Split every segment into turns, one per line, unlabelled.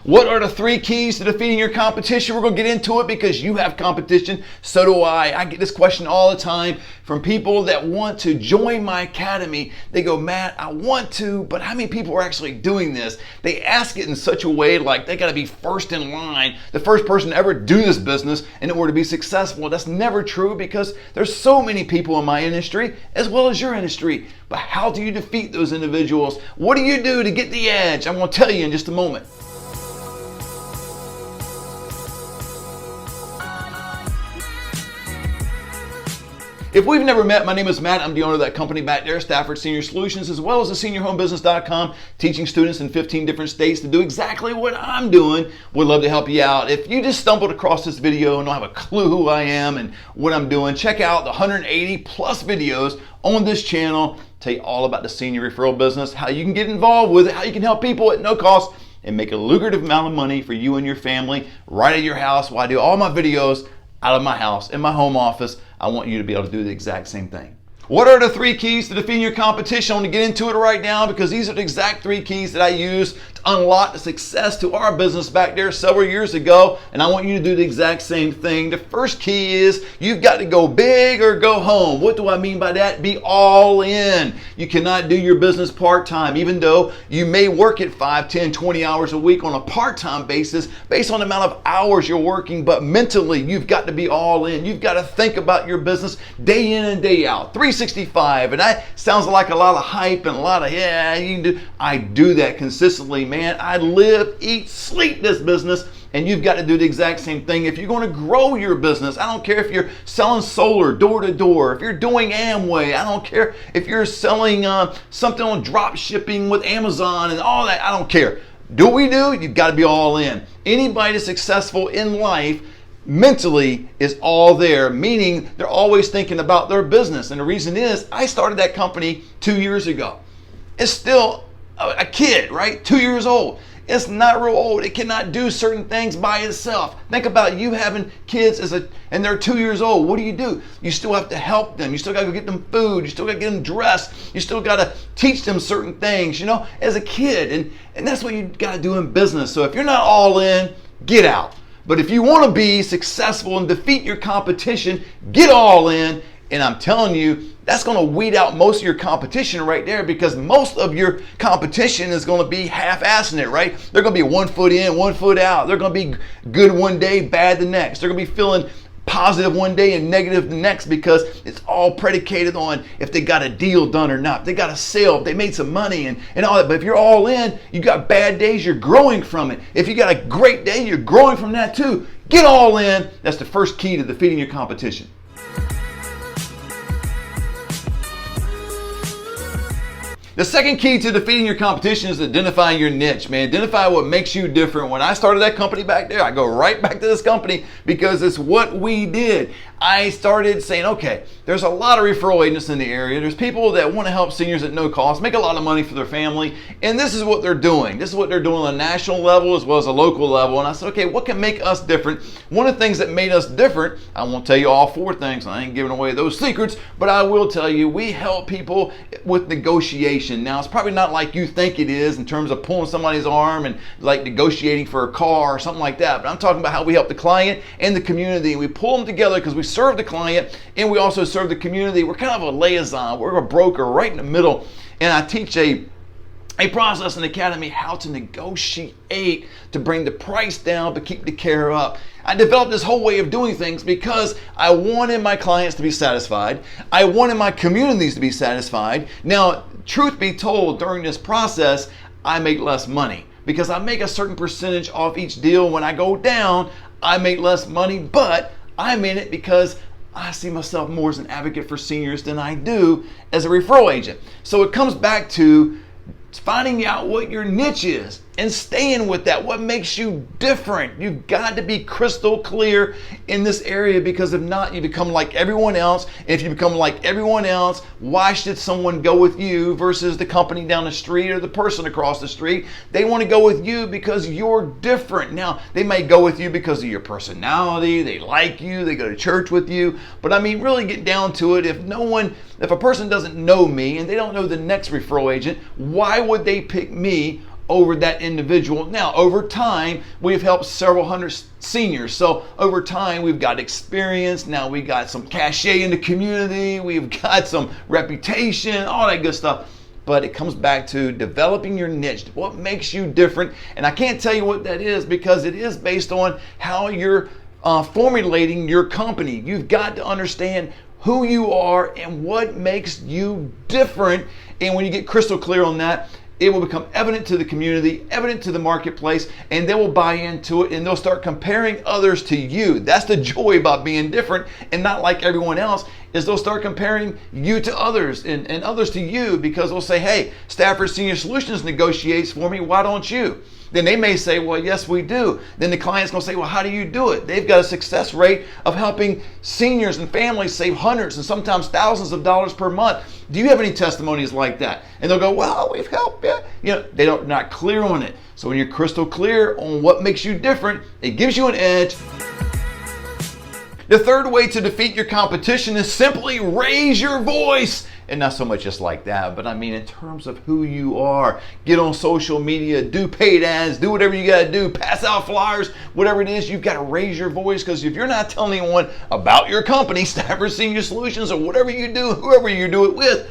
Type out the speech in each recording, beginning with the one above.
What are the 3 keys to defeating your competition? We're going to get into it because you have competition. So do I. I get this question all the time from people that want to join my academy. They go, Matt, I want to, but how many people are actually doing this? They ask it in such a way like they got to be first in line, the first person to ever do this business in order to be successful. That's never true because there's so many people in my industry as well as your industry. But how do you defeat those individuals? What do you do to get the edge? I'm going to tell you in just a moment. If we've never met, my name is Matt. I'm the owner of that company back there, Stafford Senior Solutions, as well as the SeniorHomeBusiness.com, teaching students in 15 different states to do exactly what I'm doing. Would love to help you out. If you just stumbled across this video and don't have a clue who I am and what I'm doing, check out the 180 plus videos on this channel. Tell you all about the senior referral business, how you can get involved with it, how you can help people at no cost and make a lucrative amount of money for you and your family right at your house while I do all my videos out of my house, in my home office. I want you to be able to do the exact same thing. What are the 3 keys to defeating your competition? I want to get into it right now because these are the exact 3 keys that I use to unlock the success to our business back there several years ago, and I want you to do the exact same thing. The first key is you've got to go big or go home. What do I mean by that? Be all in. You cannot do your business part-time, even though you may work at 5, 10, 20 hours a week on a part-time basis based on the amount of hours you're working, but mentally you've got to be all in. You've got to think about your business day in and day out, 365, and that sounds like a lot of hype and a lot of, yeah, you can do. I do that consistently, man. I live, eat, sleep this business, and you've got to do the exact same thing. If you're going to grow your business, I don't care if you're selling solar door to door, if you're doing Amway, I don't care if you're selling something on drop shipping with Amazon and all that, I don't care. Do what we do, you've got to be all in. Anybody that's successful in life mentally is all there, meaning they're always thinking about their business. And the reason is I started that company 2 years ago. It's still a kid, right? 2 years old. It's not real old. It cannot do certain things by itself. Think about you having kids and they're 2 years old. What do? You still have to help them. You still got to go get them food. You still got to get them dressed. You still got to teach them certain things, as a kid. And that's what you got to do in business. So if you're not all in, get out. But if you want to be successful and defeat your competition, get all in. And I'm telling you, that's going to weed out most of your competition right there, because most of your competition is going to be half-assing it, right? They're going to be 1 foot in, 1 foot out. They're going to be good one day, bad the next. They're going to be feeling positive one day and negative the next, because it's all predicated on if they got a deal done or not. They got a sale, if they made some money and all that. But if you're all in, you got bad days, you're growing from it. If you got a great day, you're growing from that too. Get all in. That's the first key to defeating your competition. The second key to defeating your competition is identifying your niche, man. Identify what makes you different. When I started that company back there, I go right back to this company because it's what we did. I started saying, okay, there's a lot of referral agents in the area. There's people that want to help seniors at no cost, make a lot of money for their family, and this is what they're doing. This is what they're doing on a national level as well as a local level. And I said, okay, what can make us different? One of the things that made us different, I won't tell you all 4 things. I ain't giving away those secrets, but I will tell you, we help people with negotiation. Now, it's probably not like you think it is in terms of pulling somebody's arm and like negotiating for a car or something like that. But I'm talking about how we help the client and the community. We pull them together because we serve the client and we also serve the community. We're kind of a liaison. We're a broker right in the middle. And I teach a process in the academy how to negotiate to bring the price down but keep the care up. I developed this whole way of doing things because I wanted my clients to be satisfied. I wanted my communities to be satisfied. Now, truth be told, during this process, I make less money because I make a certain percentage off each deal. When I go down, I make less money, but I'm in it because I see myself more as an advocate for seniors than I do as a referral agent. So it comes back to finding out what your niche is and staying with that. What makes you different? You've got to be crystal clear in this area, because if not, you become like everyone else. And if you become like everyone else, why should someone go with you versus the company down the street or the person across the street? They want to go with you because you're different. Now, they may go with you because of your personality, they like you, they go to church with you. But I mean, really get down to it. If a person doesn't know me and they don't know the next referral agent, why would they pick me over that individual. Now, over time, we've helped several hundred seniors. So over time, we've got experience. Now we got some cachet in the community. We've got some reputation, all that good stuff. But it comes back to developing your niche. What makes you different? And I can't tell you what that is because it is based on how you're formulating your company. You've got to understand who you are and what makes you different. And when you get crystal clear on that, it will become evident to the community, evident to the marketplace, and they will buy into it and they'll start comparing others to you. That's the joy about being different and not like everyone else, is they'll start comparing you to others and others to you, because they'll say, hey, Stafford Senior Solutions negotiates for me, why don't you? Then they may say, well, yes, we do. Then the client's gonna say, well, how do you do it? They've got a success rate of helping seniors and families save hundreds and sometimes thousands of dollars per month. Do you have any testimonies like that? And they'll go, well, we've helped you. You know, they're not clear on it. So when you're crystal clear on what makes you different, it gives you an edge. The third way to defeat your competition is simply raise your voice. And not so much just like that, but I mean in terms of who you are. Get on social media, do paid ads, do whatever you gotta do, pass out flyers, whatever it is, you've got to raise your voice, because if you're not telling anyone about your company, Stafford Senior Solutions, or whatever you do, whoever you do it with,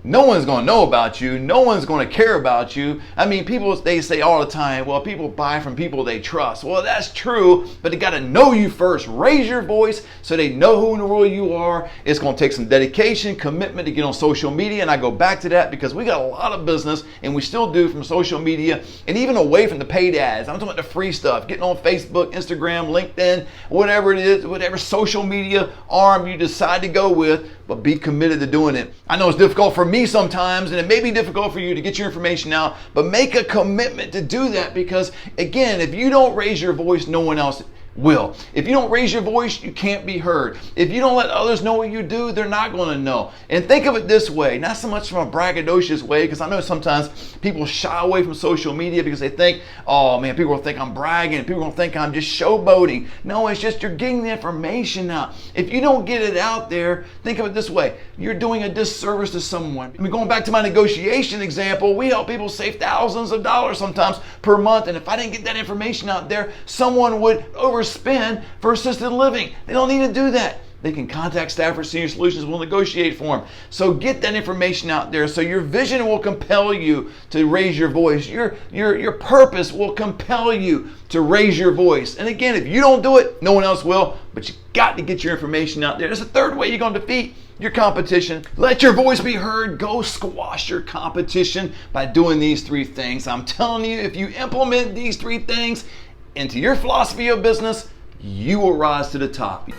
no one's going to know about you. No one's going to care about you. I mean, people, they say all the time, well, people buy from people they trust. Well, that's true, but they got to know you first. Raise your voice so they know who in the world you are. It's going to take some dedication, commitment to get on social media. And I go back to that because we got a lot of business, and we still do, from social media and even away from the paid ads. I'm talking about the free stuff, getting on Facebook, Instagram, LinkedIn, whatever it is, whatever social media arm you decide to go with, but be committed to doing it. I know it's difficult for me sometimes, and it may be difficult for you to get your information out, but make a commitment to do that, because again, if you don't raise your voice, no one else will. If you don't raise your voice, you can't be heard. If you don't let others know what you do, they're not going to know. And think of it this way, not so much from a braggadocious way, because I know sometimes people shy away from social media because they think, oh man, people will think I'm bragging, people will think I'm just showboating. No, it's just you're getting the information out. If you don't get it out there, think of it this way, you're doing a disservice to someone. I mean, going back to my negotiation example, we help people save thousands of dollars sometimes per month, and if I didn't get that information out there, someone would overspend for assisted living. They don't need to do that. They can contact Stafford Senior Solutions. We'll negotiate for them. So get that information out there, so your vision will compel you to raise your voice. Your purpose will compel you to raise your voice. And again, if you don't do it, no one else will, but you got to get your information out there. There's a third way you're going to defeat your competition. Let your voice be heard. Go squash your competition by doing these three things. I'm telling you, if you implement these three things into your philosophy of business, you will rise to the top.